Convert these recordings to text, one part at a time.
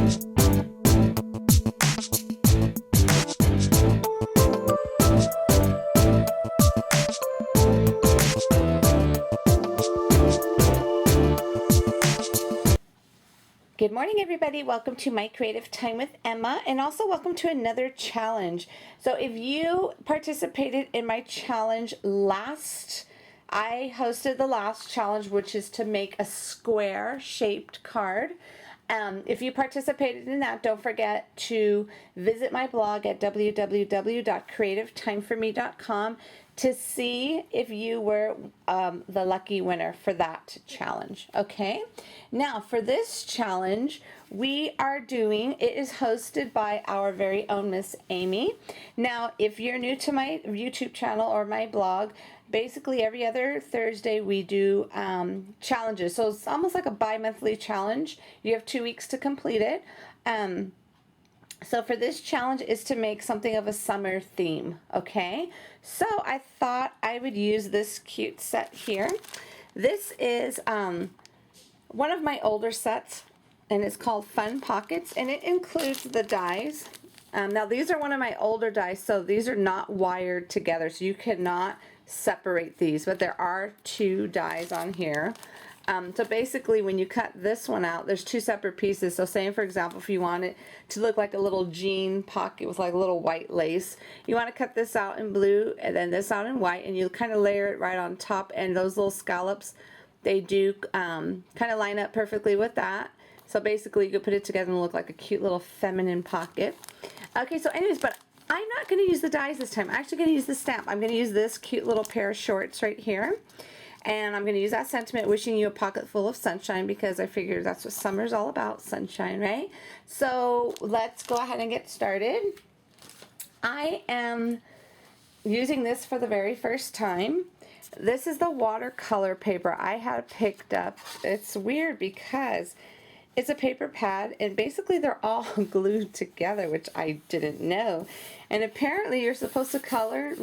Good morning, everybody. Welcome to My Creative Time with Emma, and also welcome to another challenge. So if you participated in my challenge I hosted the last challenge, which is to make a square shaped card. If you participated in that, don't forget to visit my blog at www.creativetimeforme.com to see if you were the lucky winner for that challenge. Okay, now for this challenge we are doing, it is hosted by our very own Miss Amy. Now if you're new to my YouTube channel or my blog, basically every other Thursday we do challenges, so it's almost like a bi-monthly challenge. You have 2 weeks to complete it. So for this challenge is to make something of a summer theme, okay? So I thought I would use this cute set here. This is one of my older sets, and it's called Fun Pockets, and it includes the dies. Now these are one of my older dies, so these are not wired together, so you cannot separate these, but there are 2 dies on here. So basically when you cut this one out, there's 2 separate pieces. So say for example, if you want it to look like a little jean pocket with like a little white lace, you want to cut this out in blue and then this out in white, and you kind of layer it right on top, and those little scallops, they do kind of line up perfectly with that. So basically you could put it together and look like a cute little feminine pocket. Okay, so anyways, but I'm not going to use the dies this time. I'm actually going to use the stamp. I'm going to use this cute little pair of shorts right here. And I'm going to use that sentiment, wishing you a pocket full of sunshine, because I figured that's what summer's all about, sunshine, right? So let's go ahead and get started. I am using this for the very first time. This is the watercolor paper I had picked up. It's weird because it's a paper pad, and basically they're all glued together, which I didn't know. And apparently you're supposed to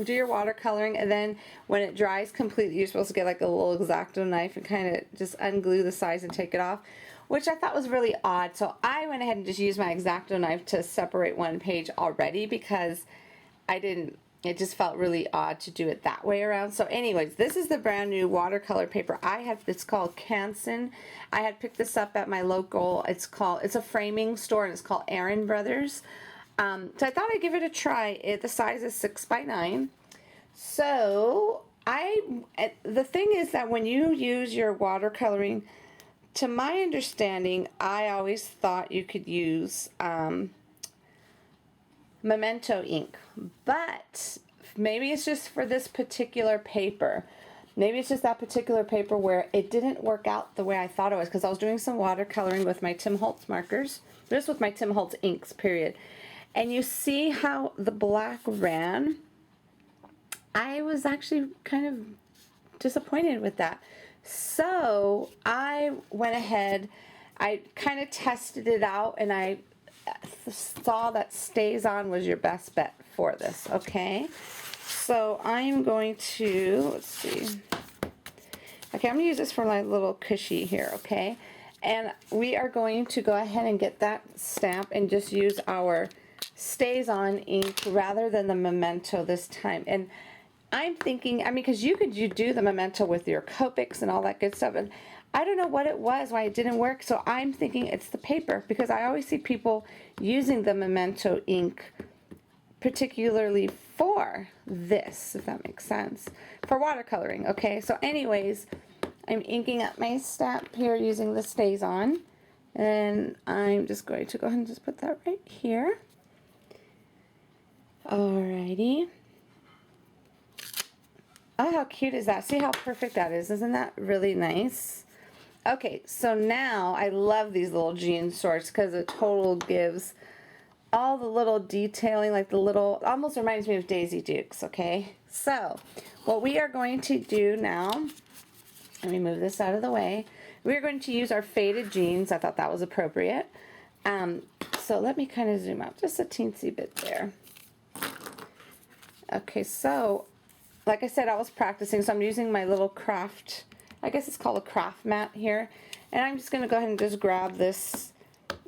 do your watercoloring, and then when it dries completely, you're supposed to get like a little X-Acto knife and kind of just unglue the sides and take it off, which I thought was really odd. So I went ahead and just used my X-Acto knife to separate one page already, because it just felt really odd to do it that way around. So anyways, this is the brand new watercolor paper I have. It's called Canson. I had picked this up at my local, it's a framing store, and it's called Aaron Brothers. So I thought I'd give it a try. The size is 6 by 9. So the thing is that when you use your watercoloring, to my understanding, I always thought you could use Memento ink, but maybe it's just for this particular paper. Maybe it's just that particular paper where it didn't work out the way I thought it was, because I was doing some watercoloring with my Tim Holtz markers, just with my Tim Holtz inks, period. And you see how the black ran? I was actually kind of disappointed with that. So I went ahead, I kind of tested it out, and I saw that Stays On was your best bet for this, okay? So I'm going to, let's see. Okay, I'm going to use this for my little cushy here, okay? And we are going to go ahead and get that stamp and just use our Stays On ink rather than the Memento this time. And I'm thinking, I mean, because you do the Memento with your Copics and all that good stuff, and I don't know what it was, why it didn't work, so I'm thinking it's the paper, because I always see people using the Memento ink particularly for this, if that makes sense, for watercoloring, okay? So anyways, I'm inking up my stamp here using the Stays On, and I'm just going to go ahead and just put that right here. Alrighty. Oh, how cute is that? See how perfect that is? Isn't that really nice? Okay, so now I love these little jean shorts because it total gives all the little detailing, like the little, almost reminds me of Daisy Dukes, okay? So, what we are going to do now, let me move this out of the way. We're going to use our faded jeans. I thought that was appropriate. So let me kind of zoom out just a teensy bit there. Okay, so like I said, I was practicing, so I'm using my little craft, I guess it's called a craft mat here, and I'm just going to go ahead and just grab this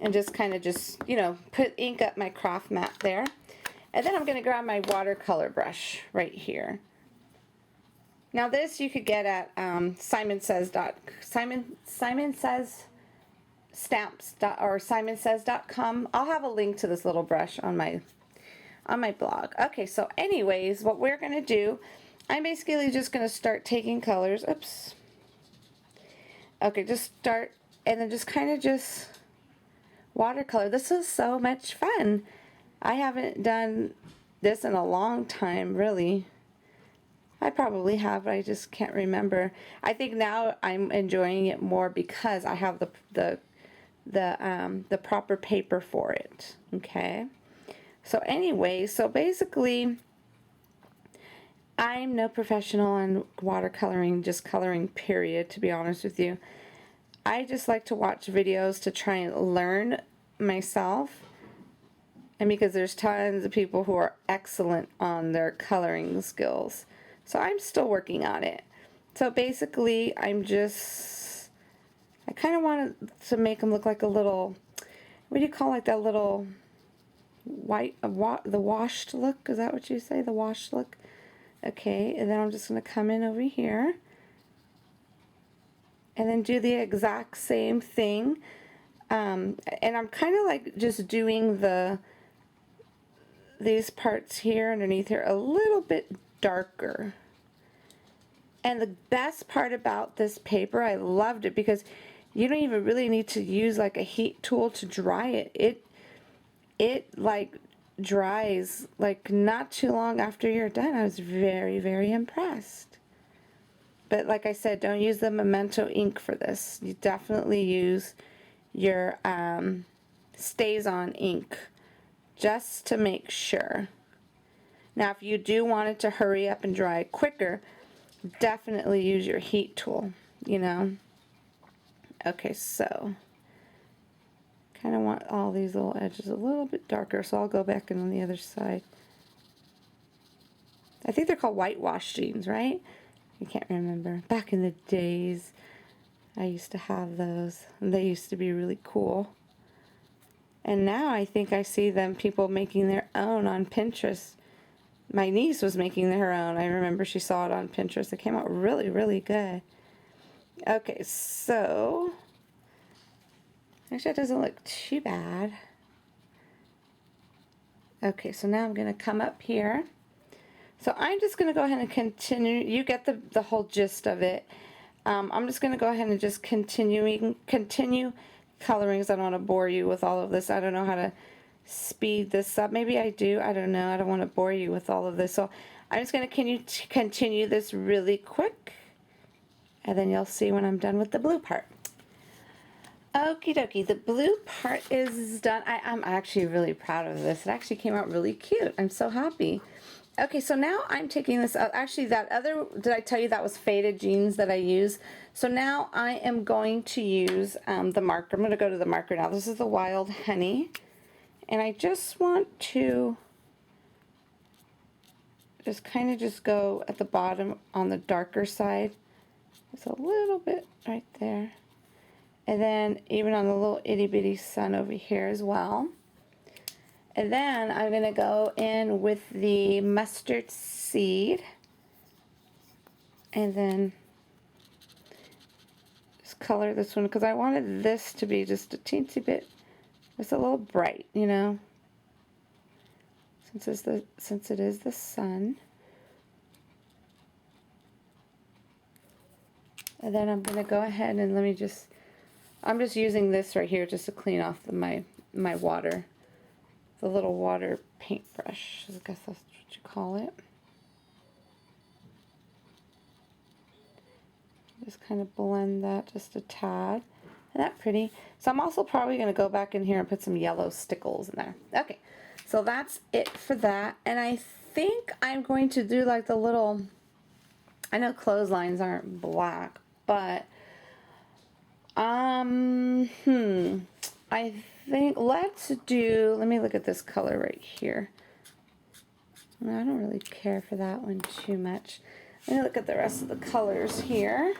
and just kind of you know, put ink up my craft mat there. And then I'm going to grab my watercolor brush right here. Now this you could get at Simon Says Stamps or simonsays.com. I'll have a link to this little brush on my blog. Okay, so anyways, what we're going to do, I'm basically just going to start taking colors. Oops. Okay, just start and then just kind of just watercolor. This is so much fun. I haven't done this in a long time, really. I probably have, but I just can't remember. I think now I'm enjoying it more because I have the proper paper for it. Okay. So anyway, so basically, I'm no professional on watercoloring, just coloring, period, to be honest with you. I just like to watch videos to try and learn myself. And because there's tons of people who are excellent on their coloring skills. So I'm still working on it. So basically, I kind of wanted to make them look like a little, what do you call like that little white, the washed look? Is that what you say, the washed look? Okay, and then I'm just going to come in over here. And then do the exact same thing. And I'm kind of like just doing these parts here underneath here a little bit darker. And the best part about this paper, I loved it because you don't even really need to use like a heat tool to dry it. It like dries like not too long after you're done. I was very, very impressed. But like I said, don't use the Memento ink for this. You definitely use your Stays-On ink just to make sure. Now if you do want it to hurry up and dry quicker, definitely use your heat tool, you know. Okay, so kind of want all these little edges a little bit darker, so I'll go back in on the other side. I think they're called whitewash jeans, right? I can't remember. Back in the days, I used to have those, and they used to be really cool. And now I think I see them, people making their own on Pinterest. My niece was making her own. I remember she saw it on Pinterest. It came out really, really good. Okay, so actually it doesn't look too bad. Okay, so now I'm going to come up here. So I'm just going to go ahead and continue. You get the whole gist of it. I'm just going to go ahead and just continue coloring because I don't want to bore you with all of this. I don't know how to speed this up. Maybe I do. I don't know. I don't want to bore you with all of this. So I'm just going to continue this really quick. And then you'll see when I'm done with the blue part. Okie dokie, the blue part is done. I'm actually really proud of this. It actually came out really cute. I'm so happy. Okay, so now I'm taking this out. Actually, that other, did I tell you that was faded jeans that I use? So now I am going to use the marker. I'm going to go to the marker now. This is the Wild Honey. And I just want to just kind of just go at the bottom on the darker side. Just a little bit right there. And then even on the little itty bitty sun over here as well. And then I'm going to go in with the mustard seed. And then just color this one because I wanted this to be just a teensy bit, just a little bright, you know. Since it is the sun. And then I'm going to go ahead and I'm just using this right here just to clean off my water. The little water paintbrush, I guess that's what you call it. Just kind of blend that just a tad. Isn't that pretty? So I'm also probably going to go back in here and put some yellow stickles in there. Okay, so that's it for that. And I think I'm going to do like the little, I know clotheslines aren't black, but I think let's do, let me look at this color right here. I don't really care for that one too much. Let me look at the rest of the colors here.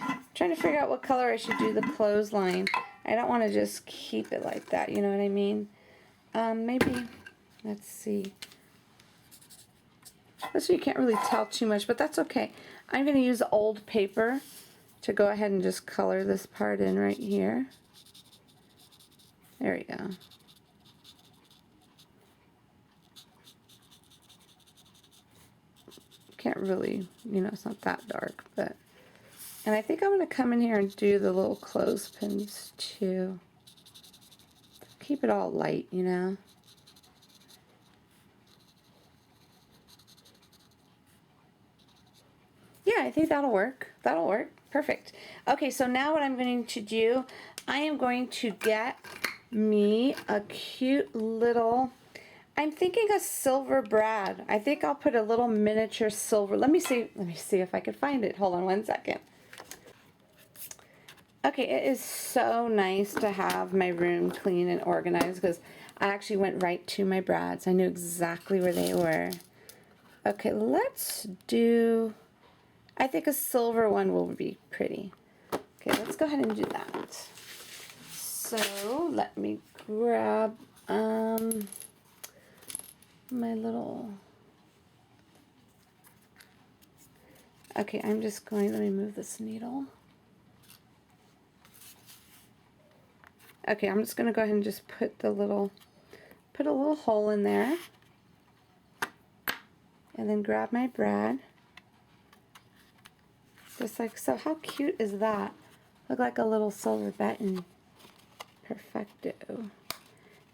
I'm trying to figure out what color I should do the clothesline. I don't want to just keep it like that, you know what I mean? Maybe, let's see. So you can't really tell too much, but that's okay. I'm going to use old paper to go ahead and just color this part in right here. There we go. Can't really, you know, it's not that dark, but, and I think I'm going to come in here and do the little clothespins too. Keep it all light, you know. Yeah, I think that'll work. That'll work. Perfect. Okay, so now what I'm going to do, I am going to get me a cute little, I'm thinking a silver brad. I think I'll put a little miniature silver. Let me see if I can find it. Hold on one second. Okay, it is so nice to have my room clean and organized because I actually went right to my brads. I knew exactly where they were. Okay, let's do, I think a silver one will be pretty. Okay, let's go ahead and do that. So let me grab my little, okay, I'm just going, let me move this needle. Okay, I'm just going to go ahead and just put a little hole in there. And then grab my brad. Just like so. How cute is that? Look like a little silver button. Perfecto.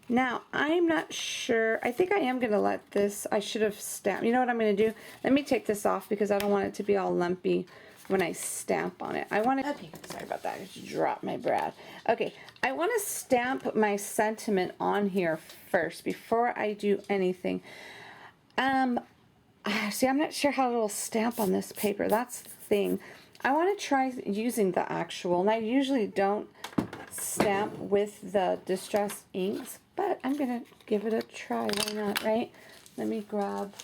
Now, I'm not sure. I think I am going to let this, I should have stamped. You know what I'm going to do? Let me take this off because I don't want it to be all lumpy when I stamp on it. I want to, okay, sorry about that. I just dropped my brad. Okay, I want to stamp my sentiment on here first before I do anything. See, I'm not sure how it'll stamp on this paper. That's the thing. I want to try using the actual, and I usually don't stamp with the distress inks, but I'm going to give it a try. Why not, right? Let me grab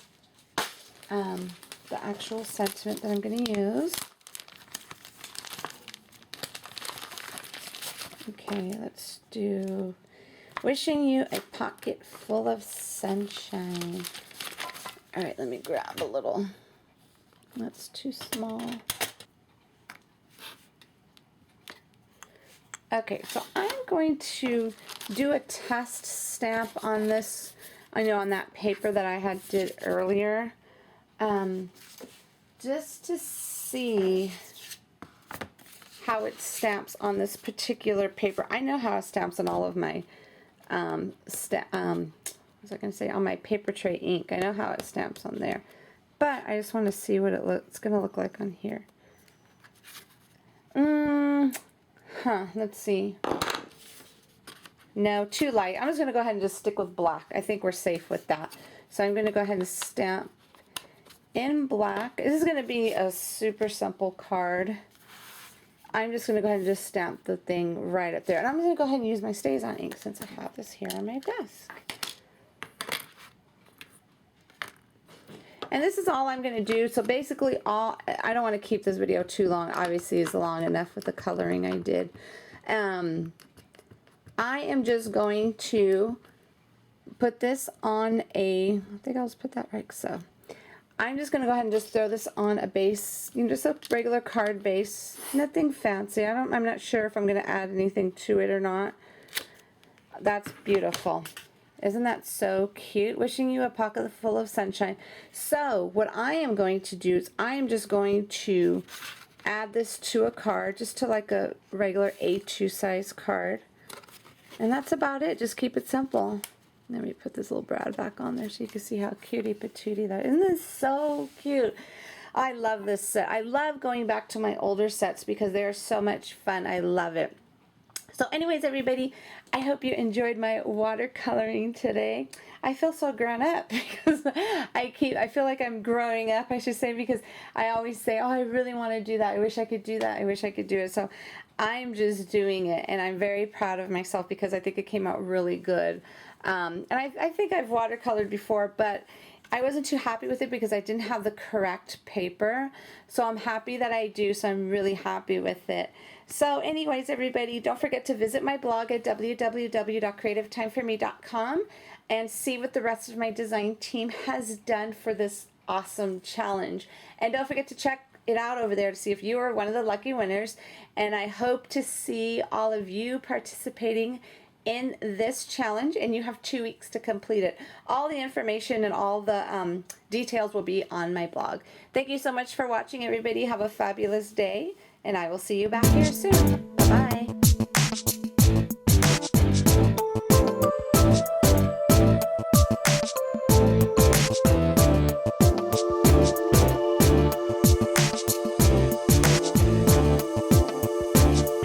the actual sentiment that I'm going to use. Okay, let's do wishing you a pocket full of sunshine. All right, let me grab a little. That's too small. Okay, so I'm going to do a test stamp on this, I know on that paper that I had did earlier, just to see how it stamps on this particular paper. I know how it stamps on all of my, what was I going to say, on my paper tray ink. I know how it stamps on there, but I just want to see what it's going to look like on here. Let's see. No, too light. I'm just going to go ahead and just stick with black. I think we're safe with that. So I'm going to go ahead and stamp in black. This is going to be a super simple card. I'm just going to go ahead and just stamp the thing right up there. And I'm going to go ahead and use my StazOn ink since I have this here on my desk. And this is all I'm going to do. So basically I don't want to keep this video too long. Obviously it's long enough with the coloring I did. I am just going to put this on I think I'll just put that right so. I'm just going to go ahead and just throw this on a base, you know, just a regular card base. Nothing fancy. I'm not sure if I'm going to add anything to it or not. That's beautiful. Isn't that so cute? Wishing you a pocket full of sunshine. So what I am going to do is I am just going to add this to a card, just to like a regular A2 size card. And that's about it. Just keep it simple. Let me put this little brad back on there so you can see how cutie patootie that is. Isn't this so cute? I love this set. I love going back to my older sets because they are so much fun. I love it. So anyways, everybody, I hope you enjoyed my watercoloring today. I feel so grown up because I feel like I'm growing up, I should say, because I always say, oh, I really want to do that. I wish I could do that. I wish I could do it. So I'm just doing it, and I'm very proud of myself because I think it came out really good. And I think I've watercolored before, but I wasn't too happy with it because I didn't have the correct paper. So I'm happy that I do. So I'm really happy with it. So anyways, everybody, don't forget to visit my blog at www.creativetimeforme.com and see what the rest of my design team has done for this awesome challenge. And don't forget to check it out over there to see if you are one of the lucky winners. And I hope to see all of you participating in this challenge, and you have 2 weeks to complete it. All the information and all the details will be on my blog. Thank you so much for watching, everybody. Have a fabulous day, and I will see you back here soon. Bye-bye.